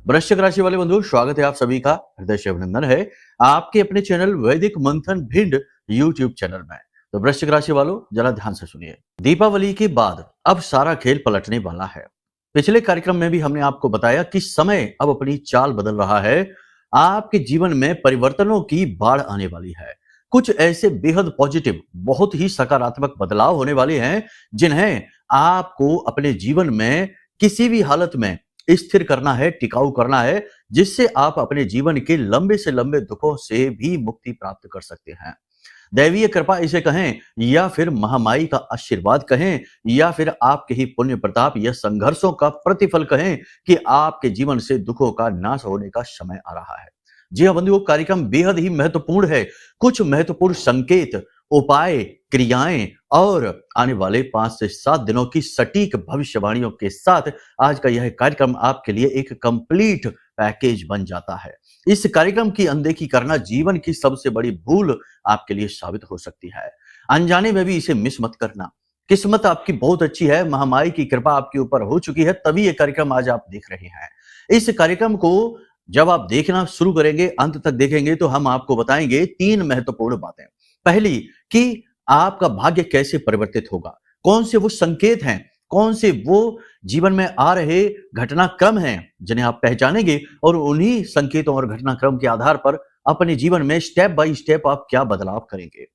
वृश्चिक राशि वाले बंधु, स्वागत है आप सभी का, हृदय से अभिनंदन है आपके अपने चैनल वैदिक मंथन भिंड यूट्यूब चैनल में। तो वृश्चिक राशि वालों, जरा ध्यान से सुनिए। दीपावली के बाद अब सारा खेल पलटने वाला है। पिछले कार्यक्रम में भी हमने आपको बताया कि समय अब अपनी चाल बदल रहा है। आपके जीवन में परिवर्तनों की बाढ़ आने वाली है। कुछ ऐसे बेहद पॉजिटिव, बहुत ही सकारात्मक बदलाव होने वाले हैं जिन्हें आपको अपने जीवन में किसी भी हालत में स्थिर करना है, टिकाऊ करना है, जिससे आप अपने जीवन के लंबे से लंबे दुखों से भी मुक्ति प्राप्त कर सकते हैं। दैवीय कृपा इसे कहें या फिर महामाई का आशीर्वाद कहें या फिर आपके ही पुण्य प्रताप या संघर्षों का प्रतिफल कहें कि आपके जीवन से दुखों का नाश होने का समय आ रहा है। जी हाँ बंधुओं, कार्यक्रम बेहद ही महत्वपूर्ण है। कुछ महत्वपूर्ण संकेत, उपाय, क्रियाएं और आने वाले 5 से 7 दिनों की सटीक भविष्यवाणियों के साथ आज का यह कार्यक्रम आपके लिए एक कंप्लीट पैकेज बन जाता है। इस कार्यक्रम की अनदेखी करना जीवन की सबसे बड़ी भूल आपके लिए साबित हो सकती है। अनजाने में भी इसे मिस मत करना। किस्मत आपकी बहुत अच्छी है, महामाई की कृपा आपके ऊपर हो चुकी है, तभी यह कार्यक्रम आज आप देख रहे हैं। इस कार्यक्रम को जब आप देखना शुरू करेंगे, अंत तक देखेंगे, तो हम आपको बताएंगे 3 महत्वपूर्ण बातें। पहली कि आपका भाग्य कैसे परिवर्तित होगा, कौन से वो संकेत हैं, कौन से वो जीवन में आ रहे घटनाक्रम हैं जिन्हें आप पहचानेंगे और उन्हीं संकेतों और घटनाक्रम के आधार पर अपने जीवन में स्टेप बाय स्टेप आप क्या बदलाव करेंगे।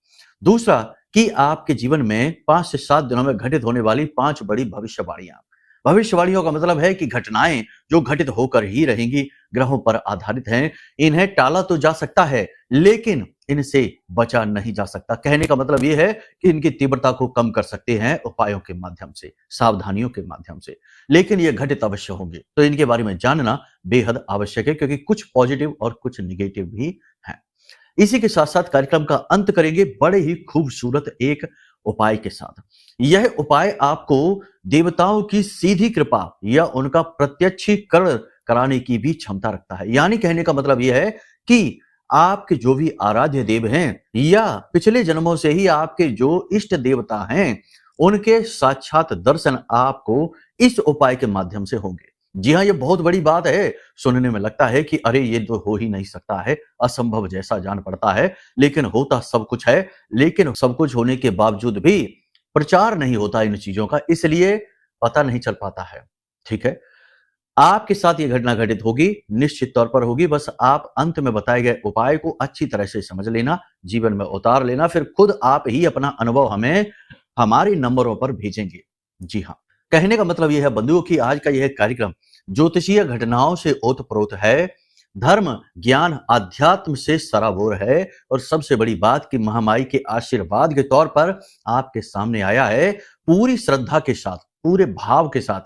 दूसरा कि आपके जीवन में 5 से 7 दिनों में घटित होने वाली 5 बड़ी भविष्यवाणियां। भविष्यवाणियों का मतलब है कि घटनाएं जो घटित होकर ही रहेंगी, ग्रहों पर आधारित हैं। इन्हें टाला तो जा सकता है लेकिन इनसे बचा नहीं जा सकता। कहने का मतलब यह है कि इनकी तीव्रता को कम कर सकते हैं उपायों के माध्यम से, सावधानियों के माध्यम से, लेकिन ये घटित अवश्य होंगे। तो इनके बारे में जानना बेहद आवश्यक है क्योंकि कुछ पॉजिटिव और कुछ निगेटिव भी हैं। इसी के साथ साथ कार्यक्रम का अंत करेंगे बड़े ही खूबसूरत एक उपाय के साथ। यह उपाय आपको देवताओं की सीधी कृपा या उनका प्रत्यक्षीकरण कराने की भी क्षमता रखता है। यानी कहने का मतलब यह है कि आपके जो भी आराध्य देव हैं या पिछले जन्मों से ही आपके जो इष्ट देवता हैं, उनके साक्षात दर्शन आपको इस उपाय के माध्यम से होंगे। जी हाँ, ये बहुत बड़ी बात है। सुनने में लगता है कि अरे ये तो हो ही नहीं सकता है, असंभव जैसा जान पड़ता है, लेकिन होता सब कुछ है। लेकिन सब कुछ होने के बावजूद भी प्रचार नहीं होता इन चीजों का, इसलिए पता नहीं चल पाता है। ठीक है, आपके साथ ये घटना घटित होगी, निश्चित तौर पर होगी। बस आप अंत में बताए गए उपाय को अच्छी तरह से समझ लेना, जीवन में उतार लेना, फिर खुद आप ही अपना अनुभव हमें हमारे नंबरों पर भेजेंगे। जी हाँ, कहने का मतलब यह है बंधुओं कि आज का यह कार्यक्रम ज्योतिषीय घटनाओं से ओतप्रोत है, धर्म, ज्ञान, आध्यात्म से सराबोर है और सबसे बड़ी बात कि महामाई के आशीर्वाद के तौर पर आपके सामने आया है। पूरी श्रद्धा के साथ, पूरे भाव के साथ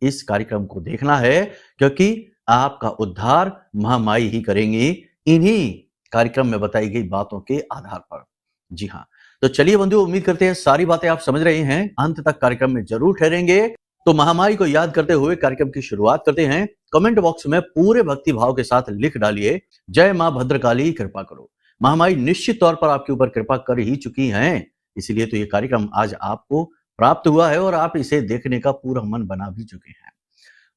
इस कार्यक्रम को देखना है क्योंकि आपका उद्धार महामाई ही करेंगी इन्हीं कार्यक्रम में बताई गई बातों के आधार पर। जी हाँ, तो चलिए बंधु, उम्मीद करते हैं सारी बातें आप समझ रहे हैं, अंत तक कार्यक्रम में जरूर ठहरेंगे। तो महामाई को याद करते हुए कार्यक्रम की शुरुआत करते हैं। कमेंट बॉक्स में पूरे भक्ति भाव के साथ लिख डालिए, जय मां भद्रकाली कृपा करो। महामाई निश्चित तौर पर आपके ऊपर कृपा कर ही चुकी हैं, इसीलिए तो ये कार्यक्रम आज आपको प्राप्त हुआ है और आप इसे देखने का पूरा मन बना भी चुके हैं।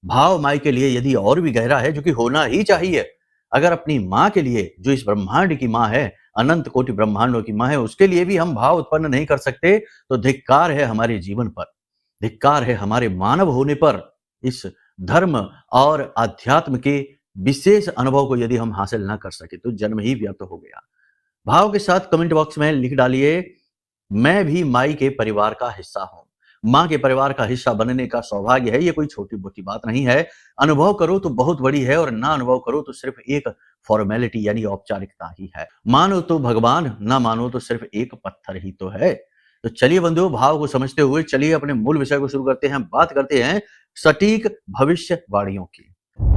भाव माई के लिए यदि और भी गहरा है, जो कि होना ही चाहिए, अगर अपनी माँ के लिए, जो इस ब्रह्मांड की माँ है, अनंत कोटि ब्रह्मांडों की माँ है, उसके लिए भी हम भाव उत्पन्न नहीं कर सकते, तो धिक्कार है हमारे जीवन पर, धिक्कार है हमारे मानव होने पर। इस धर्म और अध्यात्म के विशेष अनुभव को यदि हम हासिल ना कर सके तो जन्म ही व्यर्थ हो गया। भाव के साथ कमेंट बॉक्स में लिख डालिए, मैं भी माई के परिवार का हिस्सा हूं। मां के परिवार का हिस्सा बनने का सौभाग्य है, ये कोई छोटी मोटी बात नहीं है। अनुभव करो तो बहुत बड़ी है और ना अनुभव करो तो सिर्फ एक फॉर्मेलिटी यानी औपचारिकता ही है। मानो तो भगवान, ना मानो तो सिर्फ एक पत्थर ही तो है। तो चलिए बंधुओं, भाव को समझते हुए चलिए अपने मूल विषय को शुरू करते हैं। बात करते हैं सटीक भविष्यवाणियों की।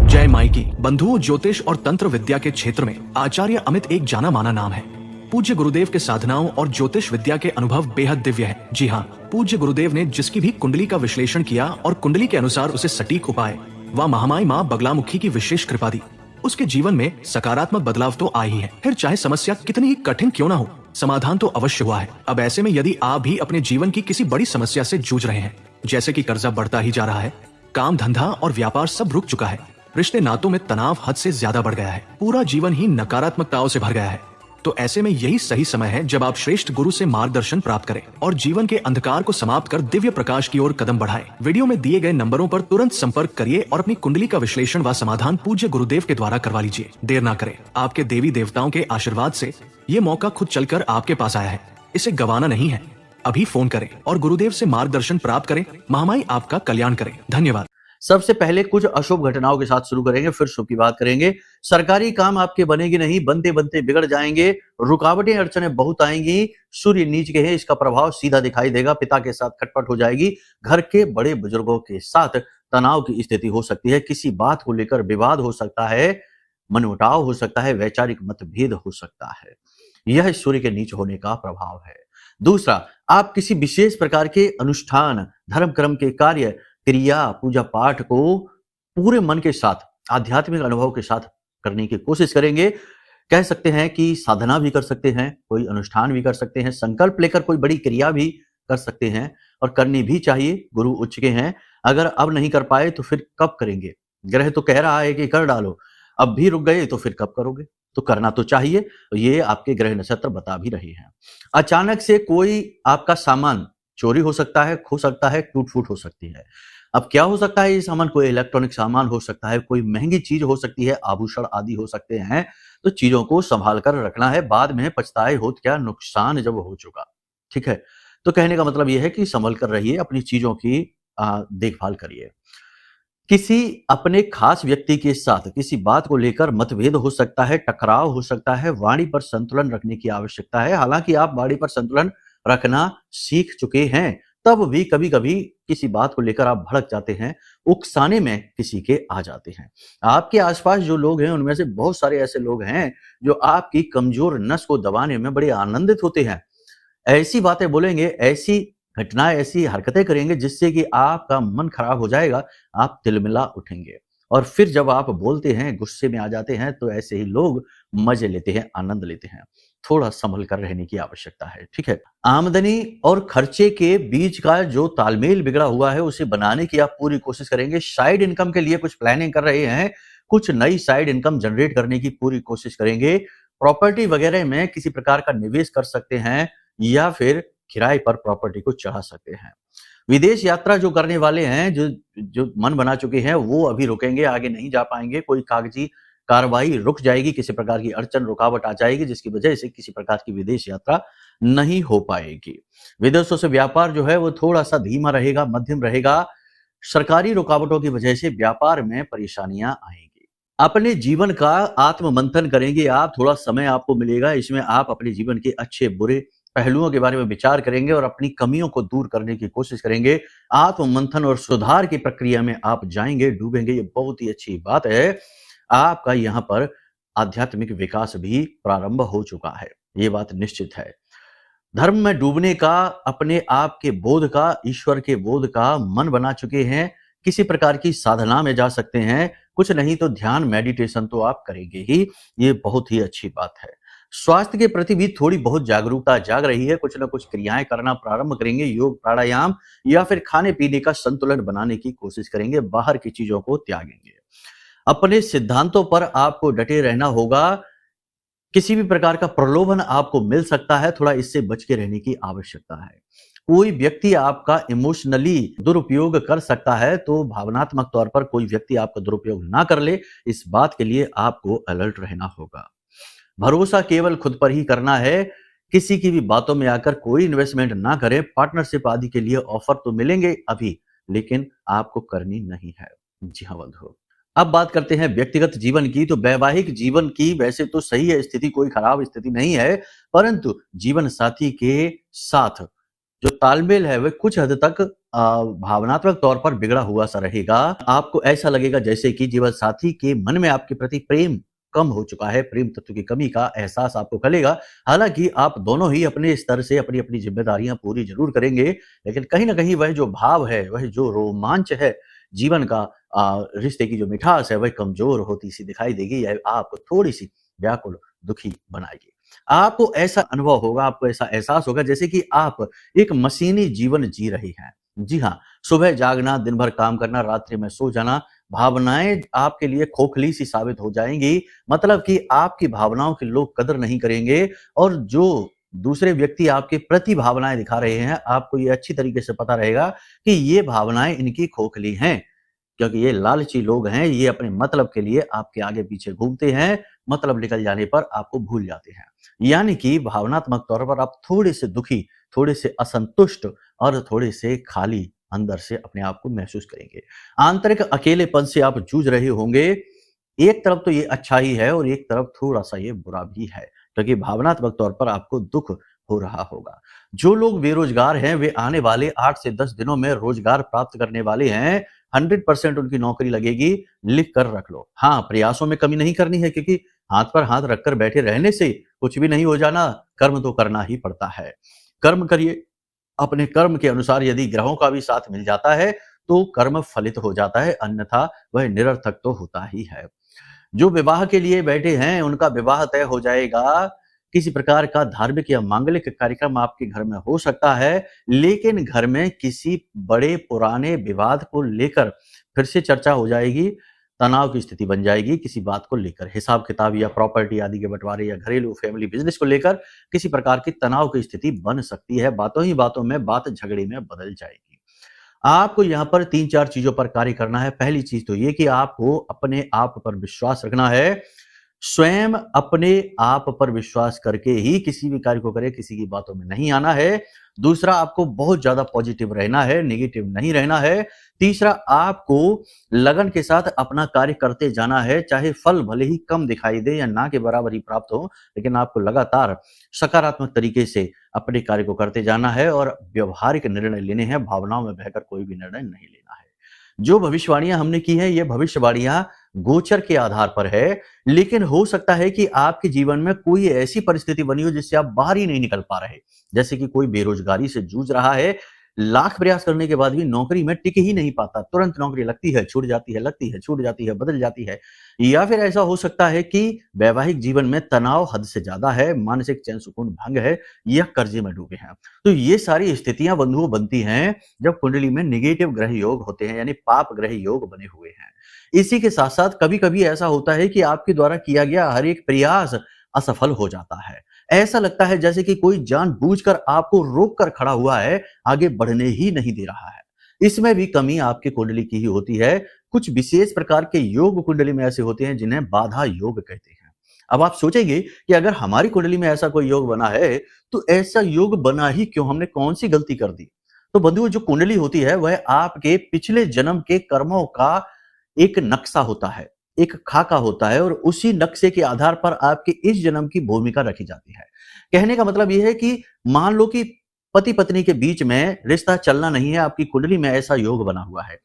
जय माई की। बंधुओं, ज्योतिष और तंत्र विद्या के क्षेत्र में आचार्य अमित एक जाना माना नाम है। पूज्य गुरुदेव के साधनाओं और ज्योतिष विद्या के अनुभव बेहद दिव्य है। जी हाँ, पूज्य गुरुदेव ने जिसकी भी कुंडली का विश्लेषण किया और कुंडली के अनुसार उसे सटीक उपाय व महामाई माँ बगलामुखी की विशेष कृपा दी, उसके जीवन में सकारात्मक बदलाव तो आए ही है। फिर चाहे समस्या कितनी ही कठिन क्यों ना हो, समाधान तो अवश्य हुआ है। अब ऐसे में यदि आप भी अपने जीवन की किसी बड़ी समस्या से जूझ रहे हैं, जैसे कि कर्जा बढ़ता ही जा रहा है, काम धंधा और व्यापार सब रुक चुका है, रिश्ते नातों में तनाव हद से ज्यादा बढ़ गया है, पूरा जीवन ही नकारात्मकताओं से भर गया है। तो ऐसे में यही सही समय है जब आप श्रेष्ठ गुरु से मार्गदर्शन प्राप्त करें और जीवन के अंधकार को समाप्त कर दिव्य प्रकाश की ओर कदम बढ़ाएं। वीडियो में दिए गए नंबरों पर तुरंत संपर्क करिए और अपनी कुंडली का विश्लेषण व समाधान पूज्य गुरुदेव के द्वारा करवा लीजिए। देर ना करें, आपके देवी देवताओं के आशीर्वाद से ये मौका खुद चलकर आपके पास आया है, इसे गंवाना नहीं है। अभी फोन करें और गुरुदेव से मार्गदर्शन प्राप्त करें। महामाई आपका कल्याण करें। धन्यवाद। सबसे पहले कुछ अशुभ घटनाओं के साथ शुरू करेंगे, फिर शुभ की बात करेंगे। सरकारी काम आपके बनेगी नहीं, बनते बनते बिगड़ जाएंगे, रुकावटें अड़चनें बहुत आएंगी। सूर्य नीच के हैं, इसका प्रभाव सीधा दिखाई देगा। पिता के साथ खटपट हो जाएगी। घर के बड़े बुजुर्गों के साथ तनाव की स्थिति हो सकती है। किसी बात को लेकर विवाद हो सकता है, मनमुटाव हो सकता है, वैचारिक मतभेद हो सकता है। यह सूर्य के नीच होने का प्रभाव है। दूसरा, आप किसी विशेष प्रकार के अनुष्ठान, धर्म कर्म के कार्य, क्रिया, पूजा पाठ को पूरे मन के साथ, आध्यात्मिक अनुभव के साथ करने की कोशिश करेंगे। कह सकते हैं कि साधना भी कर सकते हैं, कोई अनुष्ठान भी कर सकते हैं, संकल्प लेकर कोई बड़ी क्रिया भी कर सकते हैं और करनी भी चाहिए। गुरु उच्च के हैं, अगर अब नहीं कर पाए तो फिर कब करेंगे? ग्रह तो कह रहा है कि कर डालो, अब भी रुक गए तो फिर कब करोगे? तो करना तो चाहिए। ये आपके ग्रह नक्षत्र बता भी रहे हैं। अचानक से कोई आपका सामान चोरी हो सकता है, खो सकता है, टूट फूट हो सकती है। अब क्या हो सकता है? ये सामान कोई इलेक्ट्रॉनिक सामान हो सकता है, कोई महंगी चीज हो सकती है, आभूषण आदि हो सकते हैं। तो चीजों को संभाल कर रखना है, बाद में पछताए होत क्या, नुकसान जब हो चुका। ठीक है, तो कहने का मतलब यह है कि संभल कर रहिए, अपनी चीजों की देखभाल करिए। किसी अपने खास व्यक्ति के साथ किसी बात को लेकर मतभेद हो सकता है, टकराव हो सकता है, वाणी पर संतुलन रखने की आवश्यकता है। हालांकि आप वाणी पर संतुलन रखना सीख चुके हैं, तब भी कभी कभी किसी बात को लेकर आप भड़क जाते हैं, उकसाने में किसी के आ जाते हैं। आपके आसपास जो लोग हैं उनमें से बहुत सारे ऐसे लोग हैं जो आपकी कमजोर नस को दबाने में बड़े आनंदित होते हैं। ऐसी बातें बोलेंगे, ऐसी घटनाएं, ऐसी हरकतें करेंगे जिससे कि आपका मन खराब हो जाएगा, आप तिलमिला उठेंगे। और फिर जब आप बोलते हैं, गुस्से में आ जाते हैं, तो ऐसे ही लोग मजे लेते हैं, आनंद लेते हैं। थोड़ा संभल कर रहने की आवश्यकता है। ठीक है, आमदनी और खर्चे के बीच का जो तालमेल बिगड़ा हुआ है उसे बनाने की आप पूरी कोशिश करेंगे। साइड इनकम के लिए कुछ प्लानिंग कर रहे हैं, कुछ नई साइड इनकम जनरेट करने की पूरी कोशिश करेंगे। प्रॉपर्टी वगैरह में किसी प्रकार का निवेश कर सकते हैं या फिर किराए पर प्रॉपर्टी को चढ़ा सकते हैं। विदेश यात्रा जो करने वाले हैं, जो जो मन बना चुके हैं, वो अभी रुकेंगे, आगे नहीं जा पाएंगे। कोई कागजी कार्रवाई रुक जाएगी, किसी प्रकार की अड़चन रुकावट आ जाएगी, जिसकी वजह से किसी प्रकार की विदेश यात्रा नहीं हो पाएगी। विदेशों से व्यापार जो है वो थोड़ा सा धीमा रहेगा, मध्यम रहेगा। सरकारी रुकावटों की वजह से व्यापार में परेशानियां आएंगी। अपने जीवन का आत्म मंथन करेंगे आप, थोड़ा समय आपको मिलेगा। इसमें आप अपने जीवन के अच्छे बुरे पहलुओं के बारे में विचार करेंगे और अपनी कमियों को दूर करने की कोशिश करेंगे। आत्म मंथन और सुधार की प्रक्रिया में आप जाएंगे, डूबेंगे। ये बहुत ही अच्छी बात है। आपका यहाँ पर आध्यात्मिक विकास भी प्रारंभ हो चुका है, ये बात निश्चित है। धर्म में डूबने का, अपने आप के बोध का, ईश्वर के बोध का मन बना चुके हैं। किसी प्रकार की साधना में जा सकते हैं, कुछ नहीं तो ध्यान, मेडिटेशन तो आप करेंगे ही। ये बहुत ही अच्छी बात है। स्वास्थ्य के प्रति भी थोड़ी बहुत जागरूकता जाग रही है। कुछ ना कुछ क्रियाएं करना प्रारंभ करेंगे, योग, प्राणायाम या फिर खाने पीने का संतुलन बनाने की कोशिश करेंगे। बाहर की चीजों को त्यागेंगे। अपने सिद्धांतों पर आपको डटे रहना होगा। किसी भी प्रकार का प्रलोभन आपको मिल सकता है, थोड़ा इससे बच के रहने की आवश्यकता है। कोई व्यक्ति आपका इमोशनली दुरुपयोग कर सकता है, तो भावनात्मक तौर पर कोई व्यक्ति आपका दुरुपयोग ना कर ले, इस बात के लिए आपको अलर्ट रहना होगा। भरोसा केवल खुद पर ही करना है। किसी की भी बातों में आकर कोई इन्वेस्टमेंट ना करें। पार्टनरशिप आदि के लिए ऑफर तो मिलेंगे अभी, लेकिन आपको करनी नहीं है। जी हाँ बंधुओं, अब बात करते हैं व्यक्तिगत जीवन की। तो वैवाहिक जीवन की वैसे तो सही है स्थिति, कोई खराब स्थिति नहीं है, परंतु जीवन साथी के साथ जो तालमेल है वह कुछ हद तक भावनात्मक तौर पर बिगड़ा हुआ सा रहेगा। आपको ऐसा लगेगा जैसे कि जीवन साथी के मन में आपके प्रति प्रेम कम हो चुका है, प्रेम तत्व की कमी का एहसास आपको करेगा। हालांकि आप दोनों ही अपने स्तर से अपनी अपनी जिम्मेदारियां पूरी जरूर करेंगे, लेकिन कहीं ना कहीं वह जो भाव है, वह जो रोमांच है जीवन का, रिश्ते की जो मिठास है, वह कमजोर होती सी दिखाई देगी या आपको थोड़ी सी व्याकुल, दुखी बनाएगी। आपको ऐसा अनुभव होगा, आपको ऐसा एहसास होगा जैसे कि आप एक मशीनी जीवन जी रही हैं। जी हाँ, सुबह जागना, दिन भर काम करना, रात्रि में सो जाना, भावनाएं आपके लिए खोखली सी साबित हो जाएंगी, मतलब कि आपकी भावनाओं की लोग कदर नहीं करेंगे। और जो दूसरे व्यक्ति आपके प्रति भावनाएं दिखा रहे हैं, आपको ये अच्छी तरीके से पता रहेगा कि ये भावनाएं इनकी खोखली हैं, क्योंकि ये लालची लोग हैं। ये अपने मतलब के लिए आपके आगे पीछे घूमते हैं, मतलब निकल जाने पर आपको भूल जाते हैं। यानी कि भावनात्मक तौर पर आप थोड़े से दुखी, थोड़े से असंतुष्ट और थोड़े से खाली अंदर से अपने आप को महसूस करेंगे। आंतरिक अकेलेपन से आप जूझ रहे होंगे। एक तरफ तो ये अच्छा ही है और एक तरफ थोड़ा-सा ये बुरा भी है, क्योंकि भावनात्मक तौर पर आपको दुःख हो रहा होगा। जो लोग बेरोज़गार हैं, वे आने वाले 8 से 10 दिनों में रोज़गार प्राप्त करने वाले हैं। 100% उनकी नौकरी लगेगी, लिख कर रख लो। हाँ, प्रयासों में कमी नहीं करनी है, क्योंकि हाथ पर हाथ रखकर बैठे रहने से कुछ भी नहीं हो जाना, कर्म तो करना ही पड़ता है। कर्म करिए, अपने कर्म के अनुसार यदि ग्रहों का भी साथ मिल जाता है, तो कर्म फलित हो जाता है, अन्यथा वह निरर्थक तो होता ही है। जो विवाह के लिए बैठे हैं, उनका विवाह तय हो जाएगा। किसी प्रकार का धार्मिक या मांगलिक कार्यक्रम आपके घर में हो सकता है, लेकिन घर में किसी बड़े पुराने विवाद को लेकर फिर से चर्चा हो जाएगी, तनाव की स्थिति बन जाएगी किसी बात को लेकर। हिसाब-किताब या प्रॉपर्टी आदि के बँटवारे या घरेलू फैमिली बिज़नेस को लेकर किसी प्रकार की तनाव की स्थिति बन सकती है। बातों ही बातों में बात झगड़े में बदल जाएगी। आपको यहाँ पर 3-4 चीज़ों पर कार्य करना है। पहली चीज़ तो ये कि आपको अपने आप पर विश्वास रखना है। स्वयं अपने आप पर विश्वास करके ही किसी भी कार्य को करें, किसी की बातों में नहीं आना है। दूसरा, आपको बहुत ज़्यादा पॉजिटिव रहना है, नेगेटिव नहीं रहना है। तीसरा, आपको लगन के साथ अपना कार्य करते जाना है, चाहे फल भले ही कम दिखाई दे या ना के बराबर ही प्राप्त हो, लेकिन आपको लगातार सकारात्मक तरीके से अपने कार्य को करते जाना है और व्यावहारिक निर्णय लेने हैं, भावनाओं में बहकर कोई भी निर्णय नहीं लेना है। जो भविष्यवाणियां हमने की हैं, ये भविष्यवाणियां गोचर के आधार पर है, लेकिन हो सकता है कि आपके जीवन में कोई ऐसी परिस्थिति बनी हो जिससे आप बाहर ही नहीं निकल पा रहे। जैसे कि कोई बेरोजगारी से जूझ रहा है, लाख प्रयास करने के बाद भी नौकरी में टिक ही नहीं पाता। तुरंत नौकरी लगती है, छूट जाती है, लगती है, छूट जाती है, बदल जाती है। या फिर ऐसा हो सकता है कि वैवाहिक जीवन में तनाव हद से ज़्यादा है, मानसिक चैन सुकून भंग है या कर्जे में डूबे हैं। तो ये सारी स्थितियाँ बंधुओं बनती हैं जब कुंडली में नेगेटिव ग्रह योग होते हैं, यानी पाप ग्रह योग बने हुए हैं। इसी के साथ-साथ कभी-कभी ऐसा होता है कि आपके द्वारा किया गया हर एक प्रयास असफल हो जाता है। ऐसा लगता है जैसे कि कोई जानबूझकर आपको रोक कर खड़ा हुआ है, आगे बढ़ने ही नहीं दे रहा है। इसमें भी कमी आपकी कुंडली की ही होती है। कुछ विशेष प्रकार के योग कुंडली में ऐसे होते हैं जिन्हें बाधा योग कहते हैं। अब आप सोचेंगे कि अगर हमारी कुंडली में ऐसा कोई योग बना है, तो ऐसा योग बना ही क्यों? हमने कौन-सी गलती कर दी? तो बंधुओं, जो कुंडली होती है वह आपके पिछले जन्म के कर्मों का एक नक्शा होता है, एक खाका होता है और उसी नक्शे के आधार पर आपके इस जन्म की भूमिका रखी जाती है। कहने का मतलब ये है कि मान लो कि पति-पत्नी के बीच में रिश्ता चलना नहीं है, आपकी कुंडली में ऐसा योग बना हुआ है।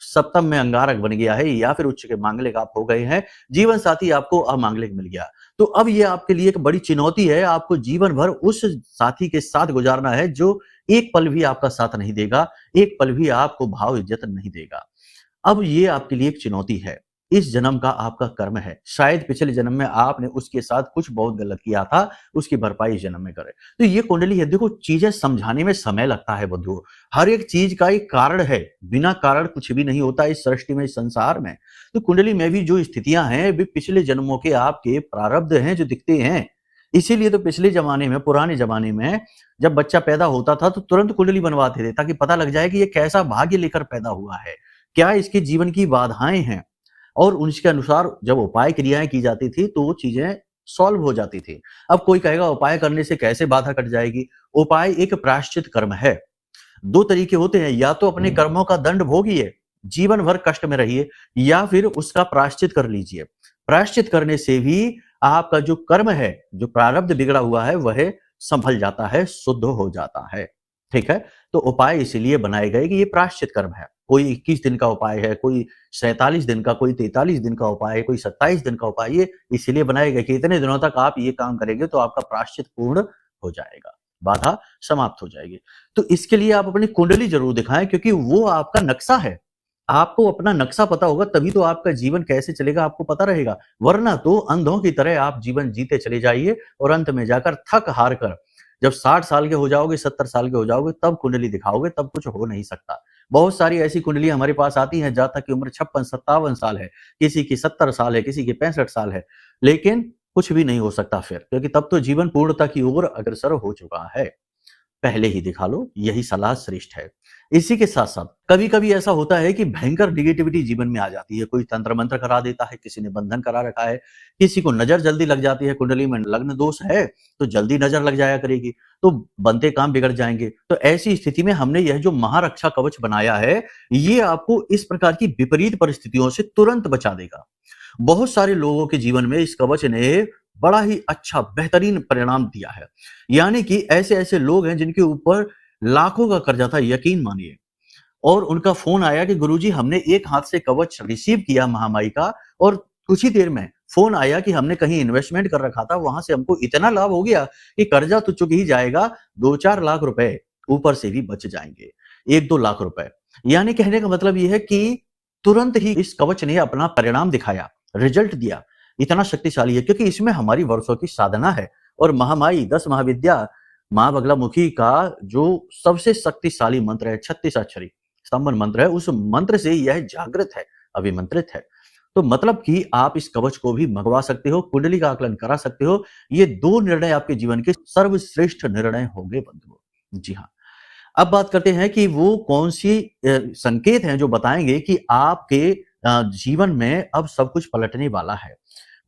सप्तम में अंगारक बन गया है या फिर उच्च के मांगलिक आप हो गए हैं, जीवन साथी आपको अमांगलिक मिल गया। तो अब ये आपके लिए एक बड़ी चुनौती है, आपको जीवन भर उस साथी के साथ गुजारना है जो एक पल भी आपका साथ नहीं देगा, एक पल भी आपको भाव इज्जत नहीं देगा। अब ये आपके लिए एक चुनौती है। इस जन्म का आपका कर्म है। शायद पिछले जन्म में आपने उसके साथ कुछ बहुत गलत किया था, उसकी भरपाई इस जन्म में करें। तो ये कुंडली है। देखो, चीज़ें समझाने में समय लगता है बंधुओं। हर एक चीज़ का एक कारण है। बिना कारण कुछ भी नहीं होता इस सृष्टि में, इस संसार में। तो कुंडली में भी जो स्थितियाँ हैं, वे पिछले जन्मों के आपके प्रारब्ध हैं जो दिखते हैं। इसीलिए तो पिछले ज़माने में, पुराने ज़माने में जब बच्चा पैदा होता था तो तुरंत कुंडली बनवाते थे ताकि पता लग जाए कि ये कैसा भाग्य लेकर पैदा हुआ है। क्या इसके जीवन की बाधाएँ हैं? और उसके अनुसार जब उपाय क्रियाएँ की जाती थी, तो वो चीज़ें सॉल्व हो जाती थी। अब कोई कहेगा उपाय करने से कैसे बाधा कट जाएगी? उपाय एक प्रायश्चित कर्म है। 2 तरीके होते हैं, या तो अपने कर्मों का दंड भोगिए, जीवन भर कष्ट में रहिए, या फिर उसका प्रायश्चित कर लीजिए। प्रायश्चित करने से भी आपका जो कर्म है, जो प्रारब्ध बिगड़ा हुआ है, वह संभल जाता है, शुद्ध हो जाता है। ठीक है? तो उपाय इसीलिए बनाए गए कि ये प्रायश्चित कर्म है। कोई 21 दिन का उपाय है, कोई 47 दिन का, कोई 43 दिन का उपाय है, कोई 27 दिन का उपाय। ये इसीलिए बनाए गए कि इतने दिनों तक आप ये काम करेंगे तो आपका प्रायश्चित पूर्ण हो जाएगा, बाधा समाप्त हो जाएगी। तो इसके लिए आप अपनी कुंडली ज़रूर दिखाएँ, क्योंकि वो आपका नक्शा है। आपको अपना नक्शा पता होगा तभी तो आपका जीवन कैसे चलेगा आपको पता रहेगा। वरना तो अंधों की तरह आप जीवन जीते चले जाइए और अंत में जाकर थक हार कर जब 60 साल के हो जाओगे, 70 साल के हो जाओगे, तब कुंडली दिखाओगे, तब कुछ हो नहीं सकता। बहुत सारी ऐसी कुंडली हमारे पास आती हैं जहाँ तक की उम्र 56-57 साल है, किसी की 70 साल है, किसी की 65 साल है, लेकिन कुछ भी नहीं हो सकता फिर, क्योंकि तब तो जीवन पूर्णता की ओर अग्रसर हो चुका है। पहले ही दिखा लो, यही सलाह श्रेष्ठ है। इसी के साथ-साथ कभी-कभी ऐसा होता है कि भयंकर नेगेटिविटी जीवन में आ जाती है। कोई तंत्र मंत्र करा देता है, किसी ने बंधन करा रखा है, किसी को नज़र जल्दी लग जाती है, कुंडली में लग्न दोष है, तो जल्दी नज़र लग जाया करेगी, तो बनते काम बिगड़ जाएँगे। तो ऐसी स्थिति में हमने यह जो महारक्षा कवच बनाया है, ये आपको इस प्रकार की विपरीत परिस्थितियों से तुरंत बचा देगा। बहुत सारे लोगों के जीवन में इस कवच ने बड़ा ही अच्छा बेहतरीन परिणाम दिया है। यानी कि ऐसे-ऐसे लोग हैं जिनके ऊपर लाखों का कर्जा था, यकीन मानिए, और उनका फ़ोन आया कि गुरुजी हमने एक हाथ से कवच रिसीव किया महामाई का और कुछ ही देर में फ़ोन आया कि हमने कहीं इन्वेस्टमेंट कर रखा था, वहाँ से हमको इतना लाभ हो गया कि कर्जा तो चुक ही जाएगा, 2-4 लाख रुपए ऊपर से भी बच जाएँगे। 1-2 लाख रुपए। यानी कहने का मतलब ये है कि तुरंत ही इस कवच ने अपना परिणाम दिखाया, रिज़ल्ट दिया। इतना शक्तिशाली है क्योंकि इसमें हमारी वर्षों की साधना है और महामाई 10 महाविद्या माँ बगलामुखी का जो सबसे शक्तिशाली मंत्र है, 36 अक्षरी स्तंभन मंत्र है, उस मंत्र से यह जागृत है, अभिमंत्रित है। तो मतलब कि आप इस कवच को भी मँगवा सकते हो, कुंडली का आकलन करा सकते हो। ये 2 निर्णय आपके जीवन के सर्वश्रेष्ठ निर्णय होंगे बंधुओं। जी हाँ। अब बात करते हैं कि वो कौन-सी संकेत हैं जो बताएँगे कि आपके जीवन में अब सब कुछ पलटने वाला है।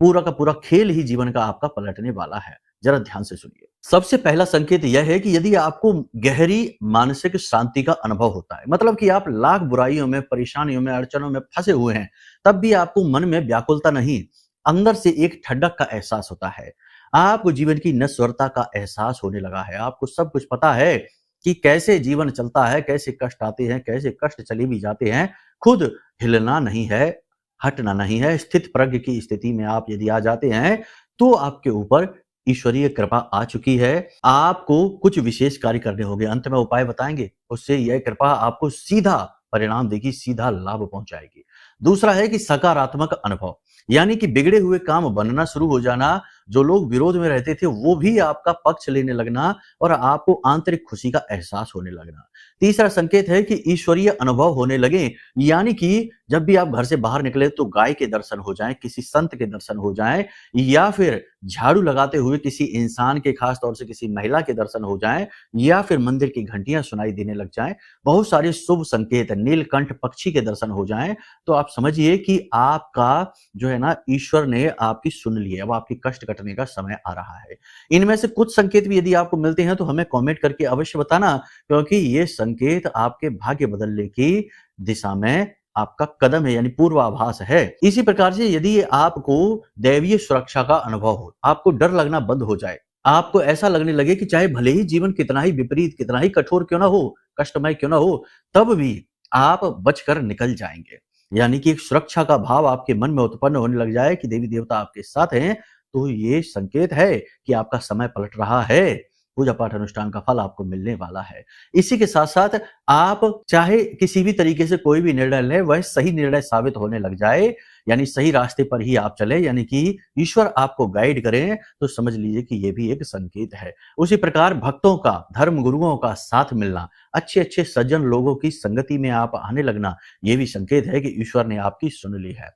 पूरा का पूरा खेल ही जीवन का आपका पलटने वाला है। ज़रा ध्यान से सुनिए। सबसे पहला संकेत यह है कि यदि आपको गहरी मानसिक शांति का अनुभव होता है, मतलब कि आप लाख बुराइयों में, परेशानियों में, अड़चनों में फँसे हुए हैं, तब भी आपको मन में व्याकुलता नहीं, अंदर से एक ठंडक का एहसास होता है। आपको जीवन की नश्वरता का एहसास होने लगा है। आपको सब कुछ पता है कि कैसे जीवन चलता है, कैसे कष्ट आते हैं, कैसे कष्ट चले भी जाते हैं। खुद हिलना नहीं है, हटना नहीं है। स्थित प्रज्ञ की स्थिति में आप यदि आ जाते हैं, तो आपके ऊपर ईश्वरीय कृपा आ चुकी है। आपको कुछ विशेष कार्य करने होंगे। अंत में उपाय बताएँगे, उससे यह कृपा आपको सीधा परिणाम देगी, सीधा लाभ पहुँचाएगी। दूसरा है कि सकारात्मक अनुभव, यानी कि बिगड़े हुए काम बनना शुरू हो जाना, जो लोग विरोध में रहते थे, वो भी आपका पक्ष लेने लगना और आपको आंतरिक खुशी का एहसास होने लगना। तीसरा संकेत है कि ईश्वरीय अनुभव होने लगे, यानी कि जब भी आप घर से बाहर निकले तो गाय के दर्शन हो जाएँ, किसी संत के दर्शन हो जाएँ या फिर झाड़ू लगाते हुए किसी इंसान के, खास तौर से किसी महिला के दर्शन हो जाएँ या फिर मंदिर की घंटियाँ सुनाई देने लग जाएँ। बहुत सारे शुभ संकेत, नीलकंठ पक्षी के दर्शन हो जाएँ, तो आप समझिए कि आपका जो है ना ईश्वर ने आपकी सुन ली है, अब आपकी कष्ट कटने का समय आ रहा है। इनमें से कुछ संकेत भी यदि आपको मिलते हैं तो हमें कमेंट करके अवश्य बताना, क्योंकि ये संकेत आपके भाग्य बदलने की दिशा में आपका कदम है, यानी पूर्वाभास है। इसी प्रकार से यदि आपको दैवीय सुरक्षा का अनुभव हो, आपको डर लगना बंद हो जाए, आपको ऐसा लगने लगे कि चाहे भले ही जीवन कितना ही विपरीत, कितना ही कठोर क्यों ना हो, कष्टमय क्यों ना हो, तब भी आप बचकर निकल जाएँगे। यानी कि एक सुरक्षा का भाव आपके मन में उत्पन्न होने लग जाए कि देवी देवता आपके साथ हैं, तो ये संकेत है कि आपका समय पलट रहा है। पूजा पाठ अनुष्ठान का फल आपको मिलने वाला है। इसी के साथ-साथ आप चाहे किसी भी तरीके से कोई भी निर्णय लें, वह सही निर्णय साबित होने लग जाए, यानी सही रास्ते पर ही आप चलें, यानी कि ईश्वर आपको गाइड करें, तो समझ लीजिए कि ये भी एक संकेत है। उसी प्रकार भक्तों का, धर्म गुरुओं का साथ मिलना, अच्छे-अच्छे सज्जन लोगों की संगति में आप आने लगना, ये भी संकेत है कि ईश्वर ने आपकी सुन ली है।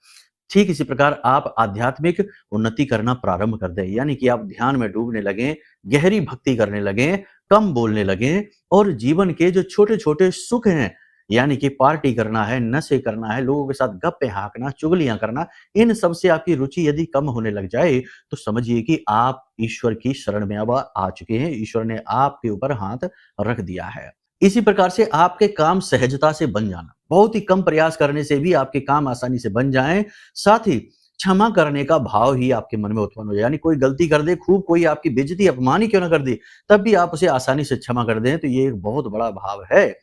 ठीक इसी प्रकार आप आध्यात्मिक उन्नति करना प्रारंभ कर दें, यानी कि आप ध्यान में डूबने लगें, गहरी भक्ति करने लगें, कम बोलने लगें और जीवन के जो छोटे-छोटे सुख हैं, यानी कि पार्टी करना है, नशे करना है, लोगों के साथ गप्पे हाँकना, चुगलियाँ करना, इन सब से आपकी रुचि यदि कम होने लग जाए, तो समझिए कि आप ईश्वर की शरण में अब आ चुके हैं। ईश्वर ने आपके ऊपर हाथ रख दिया है। इसी प्रकार से आपके काम सहजता से बन जाना, बहुत ही कम प्रयास करने से भी आपके काम आसानी से बन जाएँ, साथ ही क्षमा करने का भाव ही आपके मन में उत्पन्न हो जाए, यानी कोई गलती कर दे, खूब कोई आपकी बेइज्जती, अपमान ही क्यों ना कर दे, तब भी आप उसे आसानी से क्षमा कर दें, तो ये एक बहुत बड़ा भाव है।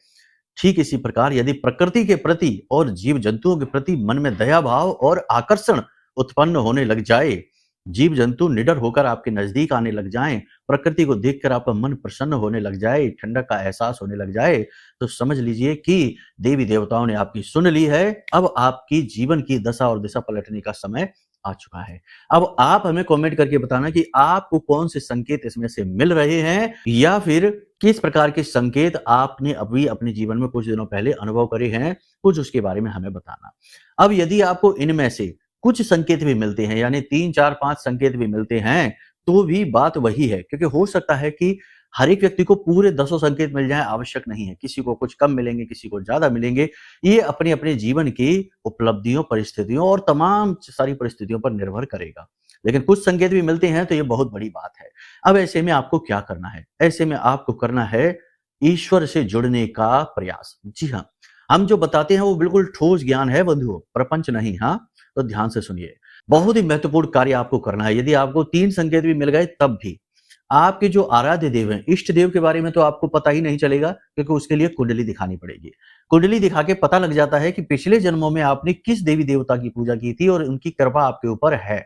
ठीक इसी प्रकार यदि प्रकृति के प्रति और जीव-जंतुओं के प्रति मन में दया भाव और आकर्षण उत्पन्न होने लग जाए, जीव-जंतु निडर होकर आपके नज़दीक आने लग जाएँ, प्रकृति को देखकर आपका मन प्रसन्न होने लग जाए, ठंडक का एहसास होने लग जाए, तो समझ लीजिए कि देवी-देवताओं ने आपकी सुन ली है। अब आपकी जीवन की दशा और दिशा पलटने का समय आ चुका है। अब आप हमें कमेंट करके बताना कि आपको कौन से संकेत इसमें से मिल रहे हैं या फिर किस प्रकार के संकेत आपने अभी अपने जीवन में कुछ दिनों पहले अनुभव करे हैं, कुछ उसके बारे में हमें बताना। अब यदि आपको इनमें से कुछ संकेत भी मिलते हैं यानी 3, 4, 5 संकेत भी मिलते हैं, तो भी बात वही है क्योंकि हो सकता है कि हर एक व्यक्ति को पूरे दसों संकेत मिल जाएँ आवश्यक नहीं है। किसी को कुछ कम मिलेंगे, किसी को ज़्यादा मिलेंगे। ये अपने-अपने जीवन की उपलब्धियों, परिस्थितियों और तमाम सारी परिस्थितियों पर निर्भर करेगा। लेकिन कुछ संकेत भी मिलते हैं तो ये बहुत बड़ी बात है। अब ऐसे में आपको क्या करना है? ऐसे में आपको करना है ईश्वर से जुड़ने का प्रयास। जी हाँ, हम जो बताते हैं वो बिल्कुल ठोस ज्ञान है बंधुओं, प्रपंच नहीं। हाँ, तो ध्यान से सुनिए। बहुत ही महत्वपूर्ण कार्य आपको करना है। यदि आपको 3 संकेत भी मिल गए तब भी आपके जो आराध्य देव हैं, इष्ट देव के बारे में तो आपको पता ही नहीं चलेगा क्योंकि उसके लिए कुंडली दिखानी पड़ेगी। कुंडली दिखा के पता लग जाता है कि पिछले जन्मों में आपने किस देवी देवता की पूजा की थी और उनकी कृपा आपके ऊपर है।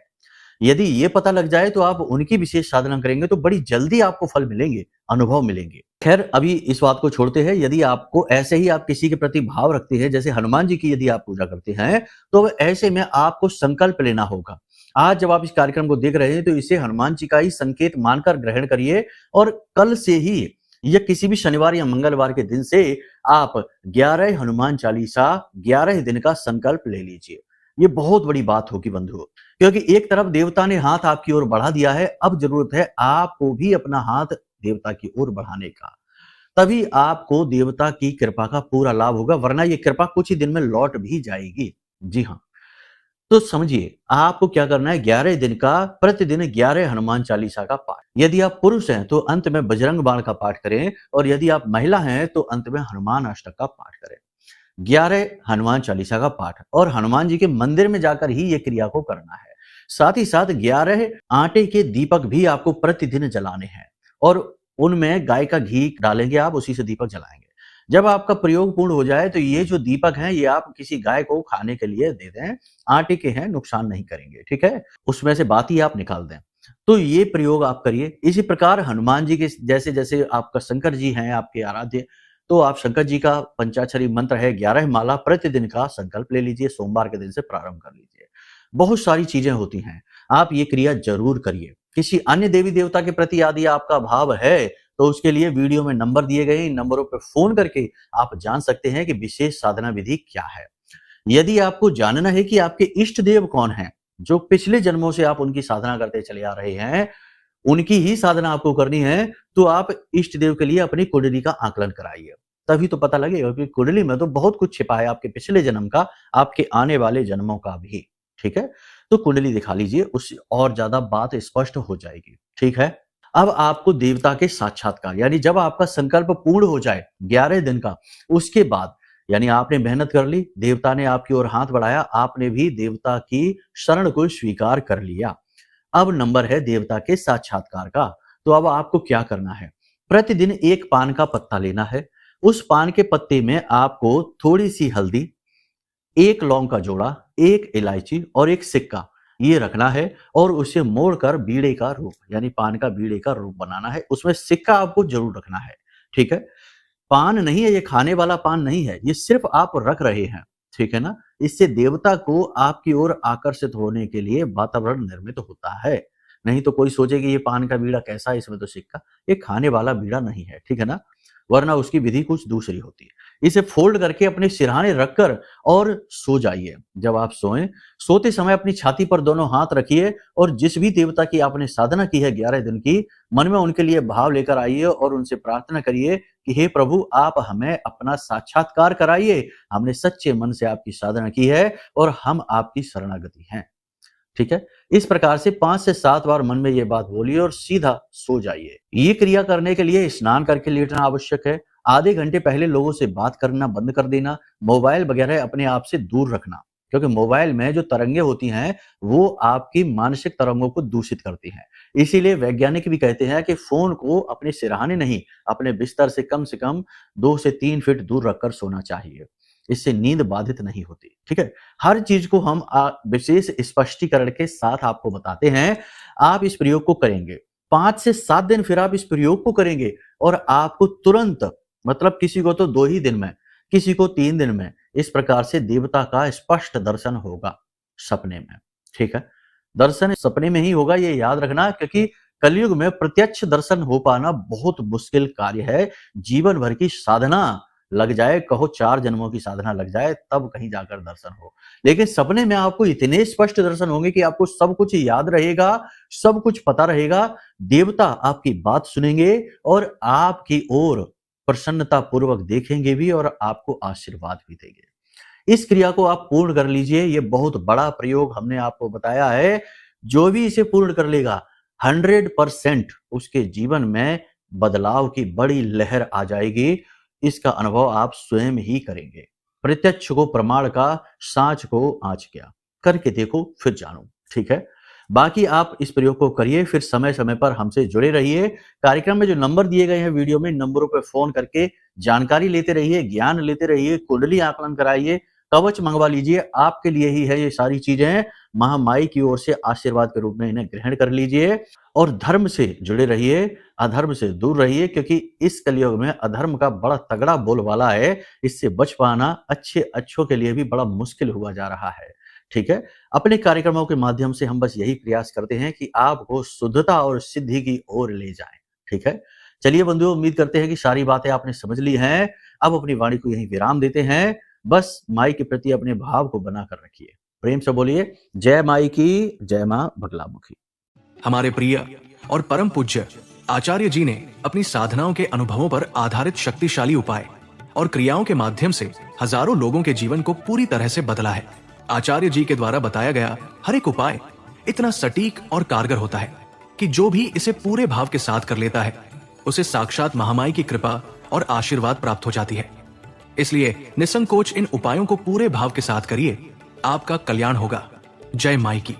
यदि ये पता लग जाए तो आप उनकी विशेष साधना करेंगे तो बड़ी जल्दी आपको फल मिलेंगे, अनुभव मिलेंगे। खैर अभी इस बात को छोड़ते हैं, यदि आपको ऐसे ही आप किसी के प्रति भाव रखते हैं, जैसे हनुमान जी की यदि आप पूजा करते हैं, तो ऐसे में आपको संकल्प लेना होगा। आज जब आप इस कार्यक्रम को देख रहे हैं तो इसे हनुमान जी का ही संकेत मानकर ग्रहण करिए और कल से ही या किसी भी शनिवार या मंगलवार के दिन से आप 11 हनुमान चालीसा 11 दिन का संकल्प ले लीजिए। ये बहुत बड़ी बात होगी बंधुओं, क्योंकि एक तरफ देवता ने हाथ आपकी ओर बढ़ा दिया है, अब जरूरत है आपको भी अपना हाथ देवता की ओर बढ़ाने का। तभी आपको देवता की कृपा का पूरा लाभ होगा, वरना ये कृपा कुछ ही दिन में लौट भी जाएगी। जी हाँ, तो समझिए आपको क्या करना है, 11 दिन का प्रतिदिन 11 हनुमान चालीसा का पाठ। यदि आप पुरुष हैं तो अंत में बजरंग बाण का पाठ करें और यदि आप महिला हैं तो अंत में हनुमान अष्टक का पाठ करें। 11 हनुमान चालीसा का पाठ और हनुमान जी के मंदिर में जाकर ही ये क्रिया को करना है। साथ ही साथ 11 आटे के दीपक भी आपको प्रतिदिन जलाने हैं और उनमें गाय का घी डालेंगे, आप उसी से दीपक जलाएंगे। जब आपका प्रयोग पूर्ण हो जाए तो ये जो दीपक हैं ये आप किसी गाय को खाने के लिए दे दें। आटे के हैं, नुकसान नहीं करेंगे, ठीक है? उसमें से बाती आप निकाल दें। तो ये प्रयोग आप करिए। इसी प्रकार हनुमान जी के जैसे-जैसे आपका शंकर जी हैं आपके आराध्य, तो आप शंकर जी का पंचाक्षरी मंत्र है 11 माला प्रतिदिन का संकल्प ले लीजिए, सोमवार के दिन से प्रारंभ कर लीजिए। बहुत सारी चीजें होती हैं, आप ये क्रिया जरूर करिए। किसी अन्य देवी देवता के प्रति यदि आपका भाव है तो उसके लिए वीडियो में नंबर दिए गए, इन नंबरों पर फोन करके आप जान सकते हैं कि विशेष साधना विधि क्या है। यदि आपको जानना है कि आपके इष्ट देव कौन हैं, जो पिछले जन्मों से आप उनकी साधना करते चले आ रहे हैं, उनकी ही साधना आपको करनी है, तो आप इष्ट देव के लिए अपनी कुंडली का आकलन कराइए। तभी तो पता लगेगा कि कुंडली में तो बहुत कुछ छिपा है, आपके पिछले जन्म का, आपके आने वाले जन्मों का भी। ठीक है? तो कुंडली दिखा लीजिए, उससे और ज्यादा बात स्पष्ट हो जाएगी। ठीक है? अब आपको देवता के साक्षात्कार, यानी जब आपका संकल्प पूर्ण हो जाए 11 दिन का, उसके बाद यानी आपने मेहनत कर ली, देवता ने आपकी ओर हाथ बढ़ाया, आपने भी देवता की शरण को स्वीकार कर लिया। अब नंबर है देवता के साक्षात्कार का। तो अब आपको क्या करना है? प्रतिदिन एक पान का पत्ता लेना है। उस पान के पत्ते में आपको थोड़ी सी हल्दी, एक लौंग का जोड़ा, एक इलायची और एक सिक्का ये रखना है और उसे मोड़कर बीड़े का रूप यानी पान का बीड़े का रूप बनाना है। उसमें सिक्का आपको जरूर रखना है। ठीक है? पान नहीं है, ये खाने वाला पान नहीं है, ये सिर्फ आप रख रहे हैं। ठीक है ना? इससे देवता को आपकी ओर आकर्षित होने के लिए वातावरण निर्मित होता है। नहीं तो कोई सोचे कि ये पान का बीड़ा कैसा है, इसमें तो सिक्का। ये खाने वाला बीड़ा नहीं है, ठीक है ना? वरना उसकी विधि कुछ दूसरी होती है। इसे फोल्ड करके अपने सिरहाने रखकर और सो जाइए। जब आप सोएं, सोते समय अपनी छाती पर दोनों हाथ रखिए और जिस भी देवता की आपने साधना की है 11 दिन की, मन में उनके लिए भाव लेकर आइए और उनसे प्रार्थना करिए कि हे प्रभु, आप हमें अपना साक्षात्कार कराइए। हमने सच्चे मन से आपकी साधना की है और हम आपकी शरणागति हैं। ठीक है? इस प्रकार से 5 से 7 बार मन में ये बात बोलिए और सीधा सो जाइए। ये क्रिया करने के लिए स्नान करके लेटना आवश्यक है। आधे घंटे पहले लोगों से बात करना बंद कर देना, मोबाइल वगैरह अपने आप से दूर रखना, क्योंकि मोबाइल में जो तरंगे होती हैं वो आपकी मानसिक तरंगों को दूषित करती हैं। इसीलिए वैज्ञानिक भी कहते हैं कि फोन को अपने सिरहाने नहीं, अपने बिस्तर से कम 2 से 3 फीट दूर रखकर सोना चाहिए। इससे नींद बाधित नहीं होती। ठीक है? हर चीज को हम विशेष स्पष्टीकरण के साथ आपको बताते हैं। आप इस प्रयोग को करेंगे 5 से 7 दिन, फिर आप इस प्रयोग को करेंगे और आपको तुरंत, मतलब किसी को तो 2 ही दिन में, किसी को 3 दिन में, इस प्रकार से देवता का स्पष्ट दर्शन होगा सपने में। ठीक है? दर्शन सपने में ही होगा, ये याद रखना, क्योंकि कलयुग में प्रत्यक्ष दर्शन हो पाना बहुत मुश्किल कार्य है। जीवन भर की साधना लग जाए, कहो 4 जन्मों की साधना लग जाए, तब कहीं जाकर दर्शन हो। लेकिन सपने में आपको इतने स्पष्ट दर्शन होंगे कि आपको सब कुछ याद रहेगा, सब कुछ पता रहेगा, देवता आपकी बात सुनेंगे और आपकी ओर प्रसन्नता पूर्वक देखेंगे भी और आपको आशीर्वाद भी देंगे। इस क्रिया को आप पूर्ण कर लीजिए, ये बहुत बड़ा प्रयोग हमने आपको बताया है। जो भी इसे पूर्ण कर लेगा 100% उसके जीवन में बदलाव की बड़ी लहर आ जाएगी। इसका अनुभव आप स्वयं ही करेंगे। प्रत्यक्ष को प्रमाण का, साँच को आँच क्या, करके देखो फिर जानो, ठीक है। बाकी आप इस प्रयोग को करिए, फिर समय समय पर हमसे जुड़े रहिए। कार्यक्रम में जो नंबर दिए गए हैं वीडियो में, नंबरों पर फोन करके जानकारी लेते रहिए, ज्ञान लेते रहिए, कुंडली आकलन कराइए, कवच मंगवा लीजिए। आपके लिए ही है ये सारी चीजें, महामाई की ओर से आशीर्वाद के रूप में इन्हें ग्रहण कर लीजिए और धर्म से जुड़े रहिए, अधर्म से दूर रहिए, क्योंकि इस कलयुग में अधर्म का बड़ा तगड़ा बोलबाला है। इससे बच पाना अच्छों के लिए भी बड़ा मुश्किल हुआ जा रहा है, ठीक है। अपने कार्यक्रमों के माध्यम से हम बस यही प्रयास करते हैं कि आपको शुद्धता और सिद्धि की ओर ले जाएं, ठीक है। चलिए बंधुओं, उम्मीद करते हैं कि सारी बातें आपने समझ ली हैं। अब अपनी वाणी को यहीं विराम देते हैं। बस माई के प्रति अपने भाव को बनाकर रखिए। प्रेम से बोलिए जय माई की, जय मां बगलामुखी। हमारे प्रिय और परम पूज्य आचार्य जी ने अपनी साधनाओं के अनुभवों पर आधारित शक्तिशाली उपाय और क्रियाओं के माध्यम से हजारों लोगों के जीवन को पूरी तरह से बदला है। आचार्य जी के द्वारा बताया गया हर एक उपाय इतना सटीक और कारगर होता है कि जो भी इसे पूरे भाव के साथ कर लेता है, उसे साक्षात महामाई की कृपा और आशीर्वाद प्राप्त हो जाती है। इसलिए निसंकोच इन उपायों को पूरे भाव के साथ करिए, आपका कल्याण होगा। जय माई की।